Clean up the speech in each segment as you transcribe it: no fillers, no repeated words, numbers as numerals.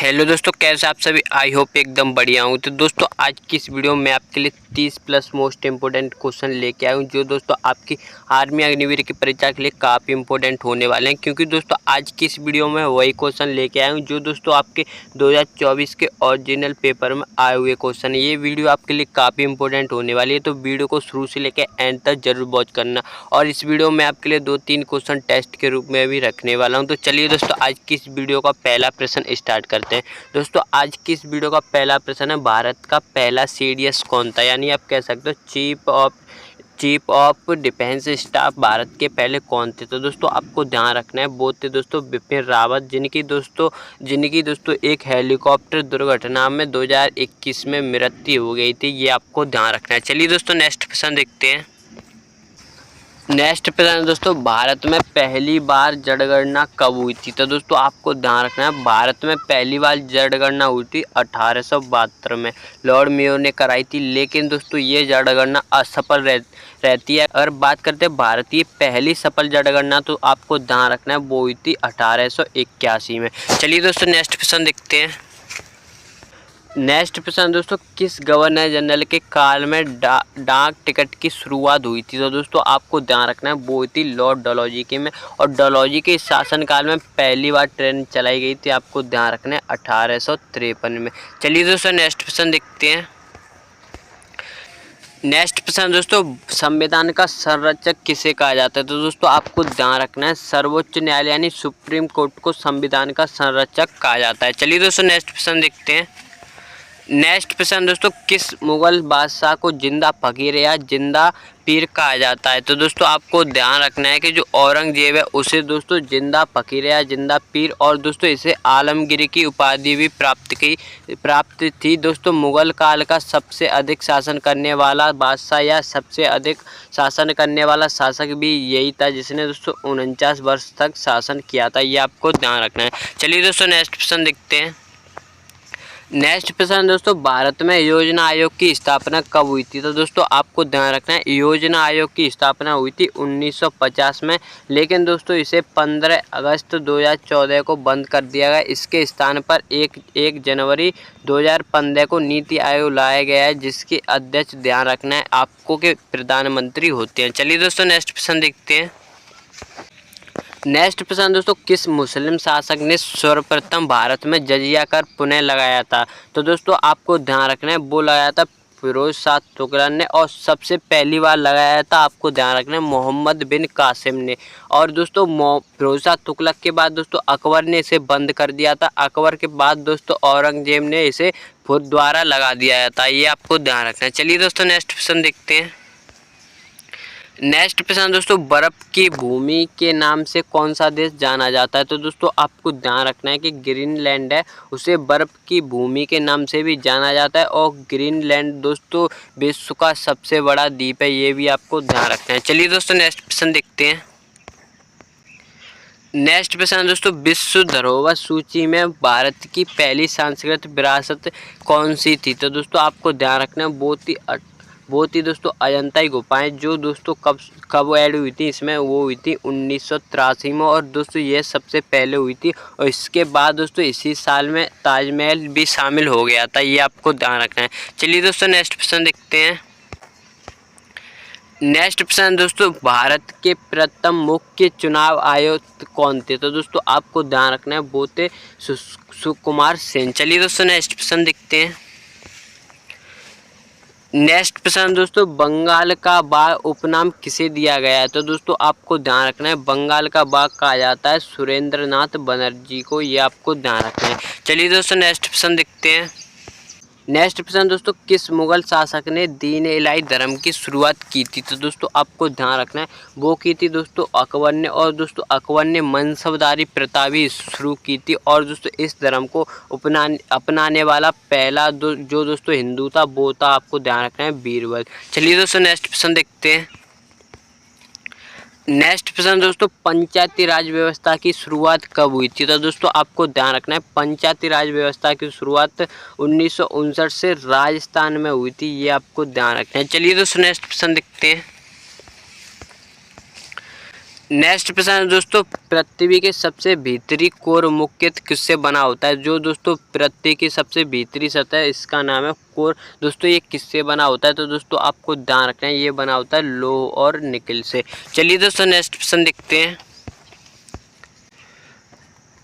Hello दोस्तों, कैसे आप सभी। आई होप एकदम बढ़िया हूँ। तो दोस्तों आज की इस वीडियो में आपके लिए 30 प्लस मोस्ट इंपॉर्टेंट क्वेश्चन लेके आया हूँ, जो दोस्तों आपकी आर्मी अग्निवीर की परीक्षा के लिए काफ़ी इंपॉर्टेंट होने वाले हैं। क्योंकि दोस्तों आज की इस वीडियो में वही क्वेश्चन लेके आया हूँ जो दोस्तों आपके 2024 के ओरिजिनल पेपर में आए हुए क्वेश्चन। ये वीडियो आपके लिए काफ़ी इंपॉर्टेंट होने वाली है, तो वीडियो को शुरू से लेकर एंड तक जरूर वॉच करना। और इस वीडियो में आपके लिए 2-3 क्वेश्चन टेस्ट के रूप में भी रखने वाला हूँ। तो चलिए दोस्तों आज की इस वीडियो का पहला प्रश्न स्टार्ट करते हैं। दोस्तों आज की इस वीडियो का पहला प्रश्न है, भारत का पहला सीडीएस कौन था, यानी आप कह सकते हो chief of defence staff Bharat के पहले कौन थे। तो दोस्तों आपको ध्यान रखना है, वो थे दोस्तों बिपिन रावत, जिनकी दोस्तों एक हेलीकॉप्टर दुर्घटना में 2021 में मृत्यु हो गई थी। ये आपको ध्यान रखना है। चलिए दोस्तों नेक्स्ट प्रश्न देखते हैं। नेक्स्ट प्रश्न दोस्तों, भारत में पहली बार जनगणना कब हुई थी। तो दोस्तों आपको ध्यान रखना है, भारत में पहली बार जनगणना हुई थी 1872 में लॉर्ड मेयो ने कराई थी। लेकिन दोस्तों ये जनगणना असफल रहती है। अगर बात करते हैं भारत की पहली सफल जनगणना, तो आपको ध्यान रखना है वो हुई थी 1881 में। चलिए दोस्तों नेक्स्ट प्रश्न देखते हैं। नेक्स्ट प्रश्न दोस्तों, किस गवर्नर जनरल के काल में डाक टिकट की शुरुआत हुई थी। तो दोस्तों आपको ध्यान रखना है वो हुई थी लॉर्ड डलहौजी में। और डलहौजी के शासनकाल में पहली बार ट्रेन चलाई गई थी। आपको ध्यान रखना है 1853 में। चलिए दोस्तों नेक्स्ट प्रश्न देखते हैं। नेक्स्ट प्रश्न दोस्तों, संविधान का संरक्षक किसे कहा जाता है। तो दोस्तों आपको ध्यान रखना है, सर्वोच्च न्यायालय यानी सुप्रीम कोर्ट को संविधान का संरक्षक कहा जाता है। चलिए दोस्तों नेक्स्ट प्रश्न देखते हैं। नेक्स्ट प्रश्न दोस्तों, किस मुगल बादशाह को जिंदा फकीर या जिंदा पीर कहा जाता है। तो दोस्तों आपको ध्यान रखना है कि जो औरंगजेब है उसे दोस्तों जिंदा फकीर या जिंदा पीर, और दोस्तों इसे आलमगीर की उपाधि भी प्राप्त थी। दोस्तों मुगल काल का सबसे अधिक शासन करने वाला बादशाह या सबसे अधिक शासन करने वाला शासक भी यही था, जिसने दोस्तों 49 वर्ष तक शासन किया था। ये आपको ध्यान रखना है। चलिए दोस्तों नेक्स्ट प्रश्न देखते हैं। नेक्स्ट प्रश्न दोस्तों, भारत में योजना आयोग की स्थापना कब हुई थी। तो दोस्तों आपको ध्यान रखना है, योजना आयोग की स्थापना हुई थी 1950 में। लेकिन दोस्तों इसे 15 अगस्त 2014 को बंद कर दिया गया। इसके स्थान पर 1 जनवरी 2015 को नीति आयोग लाया गया है, जिसके अध्यक्ष ध्यान रखना है आपको के प्रधानमंत्री होते हैं। चलिए दोस्तों नेक्स्ट प्रश्न देखते हैं। नेक्स्ट प्रश्न दोस्तों, किस मुस्लिम शासक ने सर्वप्रथम भारत में जजिया कर पुनः लगाया था। तो दोस्तों आपको ध्यान रखना है वो लगाया था फिरोज शाह तुगलक ने, और सबसे पहली बार लगाया था आपको ध्यान रखना है मोहम्मद बिन कासिम ने। और दोस्तों फिरोज शाह तुगलक के बाद दोस्तों अकबर ने इसे बंद कर दिया था। अकबर के बाद दोस्तों औरंगजेब ने इसे खुद द्वारा लगा दिया था। ये आपको ध्यान रखना है। चलिए दोस्तों नेक्स्ट प्रश्न देखते हैं। नेक्स्ट प्रश्न दोस्तों, बर्फ की भूमि के नाम से कौन सा देश जाना जाता है। तो दोस्तों आपको ध्यान रखना है कि ग्रीनलैंड है, उसे बर्फ की भूमि के नाम से भी जाना जाता है। और ग्रीनलैंड दोस्तों विश्व का सबसे बड़ा द्वीप है, ये भी आपको ध्यान रखना है। चलिए दोस्तों नेक्स्ट प्रश्न देखते हैं। नेक्स्ट प्रश्न दोस्तों, विश्व धरोहर सूची में भारत की पहली सांस्कृतिक विरासत कौन सी थी। तो दोस्तों आपको ध्यान रखना है बहुत ही दोस्तों अजंता की गुफाएं, जो दोस्तों कब ऐड हुई थी इसमें, वो हुई थी 1983 में। और दोस्तों ये सबसे पहले हुई थी, और इसके बाद दोस्तों इसी साल में ताजमहल भी शामिल हो गया था। ये आपको ध्यान रखना है। चलिए दोस्तों नेक्स्ट प्रश्न देखते हैं। नेक्स्ट प्रश्न दोस्तों, भारत के प्रथम मुख्य चुनाव आयुक्त कौन थे। तो दोस्तों आपको ध्यान रखना है वो थे सुकुमार सेन। चलिए दोस्तों नेक्स्ट प्रश्न देखते हैं। नेक्स्ट प्रश्न दोस्तों, बंगाल का बाघ उपनाम किसे दिया गया है। तो दोस्तों आपको ध्यान रखना है, बंगाल का बाघ कहा जाता है सुरेंद्रनाथ बनर्जी को। ये आपको ध्यान रखना है। चलिए दोस्तों नेक्स्ट प्रश्न देखते हैं। नेक्स्ट प्रश्न दोस्तों, किस मुगल शासक ने दीन इलाही धर्म की शुरुआत की थी। तो दोस्तों आपको ध्यान रखना है वो की थी दोस्तों अकबर ने। और दोस्तों अकबर ने मनसबदारी प्रथा भी शुरू की थी। और दोस्तों इस धर्म को अपनाने वाला पहला जो दोस्तों हिंदू था वो था, आपको ध्यान रखना है, बीरबल। चलिए दोस्तों नेक्स्ट प्रश्न देखते हैं। नेक्स्ट प्रश्न दोस्तों, पंचायती राज व्यवस्था की शुरुआत कब हुई थी। तो दोस्तों आपको ध्यान रखना है, पंचायती राज व्यवस्था की शुरुआत 1959 से राजस्थान में हुई थी। ये आपको ध्यान रखना है। चलिए दोस्तों नेक्स्ट प्रश्न देखते हैं। नेक्स्ट प्रश्न है दोस्तों, पृथ्वी के सबसे भीतरी कोर मुख्यतः किससे बना होता है? जो दोस्तों पृथ्वी की सबसे भीतरी सतह है इसका नाम है कोर। दोस्तों ये किससे बना होता है? तो दोस्तों आपको ध्यान रखना है ये बना होता है लोह और निकल से। चलिए दोस्तों नेक्स्ट प्रश्न देखते हैं।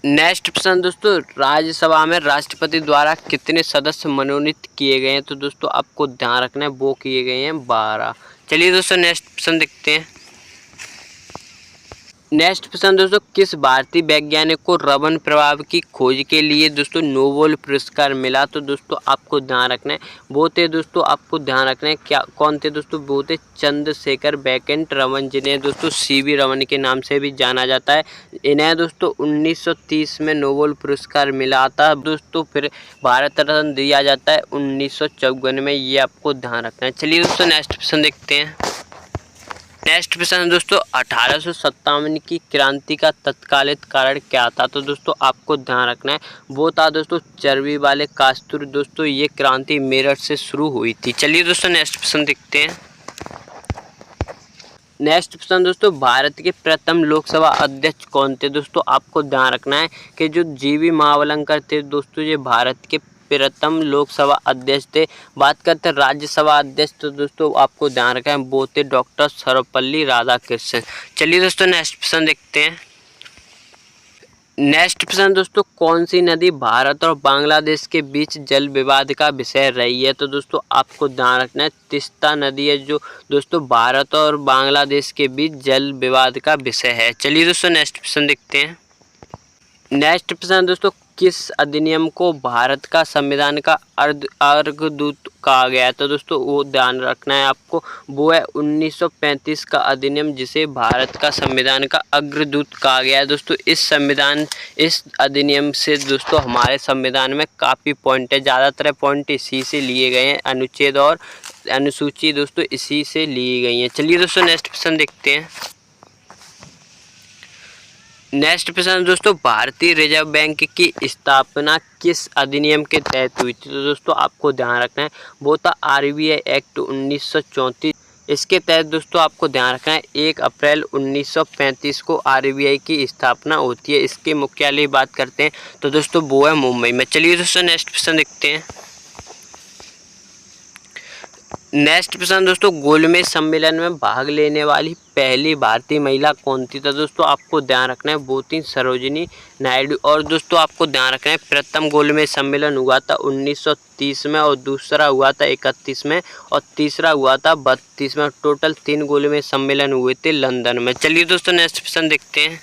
नेक्स्ट प्रश्न दोस्तों, राज्यसभा में राष्ट्रपति द्वारा कितने सदस्य मनोनीत किए गए हैं? तो दोस्तों आपको ध्यान रखना है वो किए गए हैं 12। चलिए दोस्तों नेक्स्ट प्रश्न देखते हैं। नेक्स्ट प्रश्न दोस्तों, किस भारतीय वैज्ञानिक को रमन प्रभाव की खोज के लिए दोस्तों नोबेल पुरस्कार मिला? तो दोस्तों आपको ध्यान रखना है वो थे दोस्तों आपको ध्यान रखना है क्या कौन थे दोस्तों? वो थे चंद्रशेखर वेंकट रमन, जिन्हें दोस्तों सीवी रमन के नाम से भी जाना जाता है। इन्हें दोस्तों 1930 में नोबेल पुरस्कार मिला था दोस्तों। फिर भारत रत्न दिया जाता है 1954 में, ये आपको ध्यान रखना है। चलिए दोस्तों नेक्स्ट प्रश्न देखते हैं। नेक्स्ट प्रश्न है दोस्तों, 1857 की क्रांति का तत्कालिक कारण क्या था? तो दोस्तों आपको ध्यान रखना है वो था दोस्तों चर्बी वाले कास्तूर। दोस्तों ये क्रांति मेरठ से शुरू हुई थी। चलिए दोस्तों नेक्स्ट प्रश्न देखते हैं। नेक्स्ट प्रश्न दोस्तों, भारत के प्रथम लोकसभा अध्यक्ष कौन थे? दोस्तों आपको ध्यान रखना है कि जो जीवी महावलंकर थे दोस्तों ये भारत के प्रथम लोकसभा अध्यक्ष थे। बात करते हैं राज्यसभा अध्यक्ष, तो दोस्तों आपको ध्यान रखना है वो थे डॉक्टर सर्वपल्ली राधाकृष्णन। चलिए दोस्तों नेक्स्ट प्रश्न देखते हैं। नेक्स्ट प्रश्न दोस्तों, कौन सी नदी भारत और बांग्लादेश के बीच जल विवाद का विषय रही है? तो दोस्तों आपको ध्यान रखना है तीस्ता नदी है जो दोस्तों भारत और बांग्लादेश के बीच जल विवाद का विषय है। चलिए दोस्तों नेक्स्ट प्रश्न देखते हैं। नेक्स्ट प्रश्न दोस्तों, किस अधिनियम को भारत का संविधान का अर्घदूत कहा गया है? तो दोस्तों वो ध्यान रखना है आपको, वो है 1935 का अधिनियम जिसे भारत का संविधान का अग्रदूत कहा गया है। दोस्तों इस अधिनियम से दोस्तों हमारे संविधान में काफ़ी पॉइंट है, ज़्यादातर पॉइंट इसी से लिए गए हैं, अनुच्छेद और अनुसूची दोस्तों इसी से ली गई हैं। चलिए दोस्तों नेक्स्ट प्रश्न देखते हैं। नेक्स्ट प्रश्न दोस्तों, भारतीय रिजर्व बैंक की स्थापना किस अधिनियम के तहत हुई थी? तो दोस्तों आपको ध्यान रखना है वो था RBI एक्ट 1934। इसके तहत दोस्तों आपको ध्यान रखना है 1 अप्रैल 1935 को RBI की स्थापना होती है। इसके मुख्यालय बात करते हैं तो दोस्तों वो है मुंबई में। चलिए दोस्तों नेक्स्ट प्रश्न देखते हैं। नेक्स्ट प्रश्न दोस्तों, गोलमेज सम्मेलन में भाग लेने वाली पहली भारतीय महिला कौन थी? तो दोस्तों आपको ध्यान रखना है वो थी सरोजिनी नायडू। और दोस्तों आपको ध्यान रखना है प्रथम गोलमेज सम्मेलन हुआ था 1930 में, और दूसरा हुआ था 31 में, और तीसरा हुआ था 32 में। टोटल 3 गोलमेज सम्मेलन हुए थे लंदन में। चलिए दोस्तों नेक्स्ट प्रश्न देखते हैं।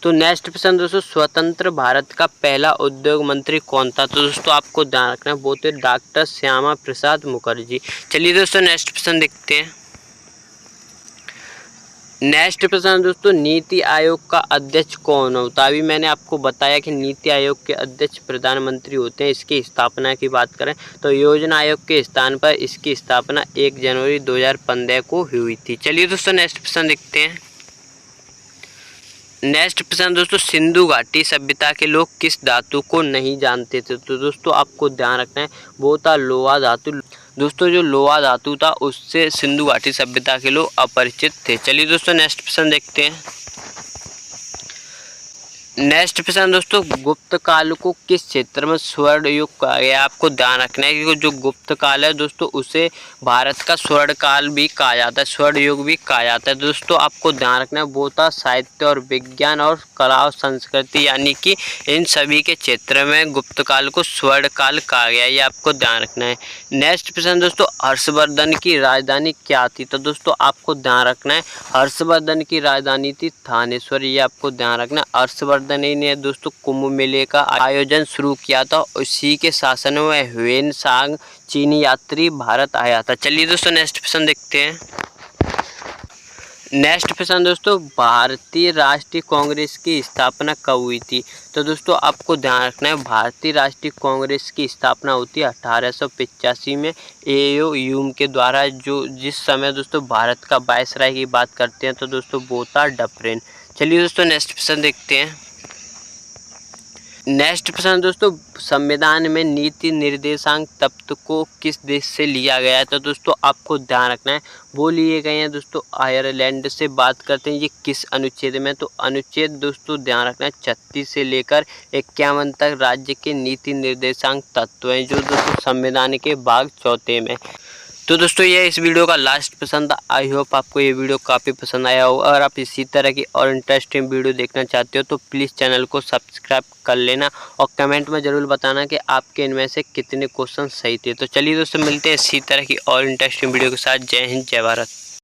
तो नेक्स्ट प्रश्न दोस्तों, स्वतंत्र भारत का पहला उद्योग मंत्री कौन था? तो दोस्तों आपको ध्यान रखना है वो थे डॉक्टर श्यामा प्रसाद मुखर्जी। चलिए दोस्तों नेक्स्ट प्रश्न देखते हैं। नेक्स्ट प्रश्न दोस्तों, नीति आयोग का अध्यक्ष कौन होता है? अभी मैंने आपको बताया कि नीति आयोग के अध्यक्ष प्रधानमंत्री होते हैं। इसकी स्थापना की बात करें तो योजना आयोग के स्थान पर इसकी स्थापना 1 जनवरी 2015 को हुई थी। चलिए दोस्तों नेक्स्ट प्रश्न देखते हैं। नेक्स्ट प्रश्न दोस्तों, सिंधु घाटी सभ्यता के लोग किस धातु को नहीं जानते थे? तो दोस्तों आपको ध्यान रखना है वो था लोहा धातु। दोस्तों जो लोहा धातु था उससे सिंधु घाटी सभ्यता के लोग अपरिचित थे। चलिए दोस्तों नेक्स्ट प्रश्न देखते हैं। नेक्स्ट प्रश्न दोस्तों, गुप्त काल को किस क्षेत्र में स्वर्ण युग कहा गया? आपको ध्यान रखना है कि जो गुप्त काल है दोस्तों उसे भारत का स्वर्ण काल भी कहा जाता है, स्वर्ण युग भी कहा जाता है। दोस्तों आपको ध्यान रखना है वो था साहित्य और विज्ञान और कला और संस्कृति, यानी कि इन सभी के क्षेत्र में गुप्त काल को स्वर्ण काल कहा गया, ये आपको ध्यान रखना है। नेक्स्ट प्रश्न दोस्तों, हर्षवर्धन की राजधानी क्या थी? तो दोस्तों आपको ध्यान रखना है हर्षवर्धन की राजधानी थी थानेश्वर, ये आपको ध्यान रखना है। हर्षवर्धन ने दोस्तों कुंभ मेले का आयोजन शुरू किया था, उसी के शासन में ह्वेन सांग चीनी यात्री भारत आया था। चलिए दोस्तों नेक्स्ट प्रश्न देखते हैं। नेक्स्ट प्रश्न दोस्तों, भारतीय राष्ट्रीय कांग्रेस की स्थापना कब हुई थी? तो दोस्तों आपको ध्यान रखना है भारतीय राष्ट्रीय कांग्रेस की स्थापना होती है 1885 में एओ ह्यूम के द्वारा, जो जिस समय दोस्तों भारत का वायसराय की बात करते हैं तो दोस्तों वो था डफरिन। चलिए दोस्तों नेक्स्ट प्रश्न देखते हैं। नेक्स्ट प्रश्न दोस्तों, संविधान में नीति निर्देशांक तत्व को किस देश से लिया गया है? तो दोस्तों आपको ध्यान रखना है वो लिए गए हैं दोस्तों आयरलैंड से। बात करते हैं ये किस अनुच्छेद में, तो अनुच्छेद दोस्तों ध्यान रखना है 36 से लेकर 51 तक राज्य के नीति निर्देशांक तत्व हैं जो दोस्तों संविधान के भाग 4 में। तो दोस्तों ये इस वीडियो का लास्ट पसंद था। आई होप आपको ये वीडियो काफ़ी पसंद आया हो। अगर आप इसी तरह की और इंटरेस्टिंग वीडियो देखना चाहते हो तो प्लीज़ चैनल को सब्सक्राइब कर लेना और कमेंट में ज़रूर बताना कि आपके इनमें से कितने क्वेश्चन सही थे। तो चलिए दोस्तों मिलते हैं इसी तरह की और इंटरेस्टिंग वीडियो के साथ। जय हिंद, जय भारत।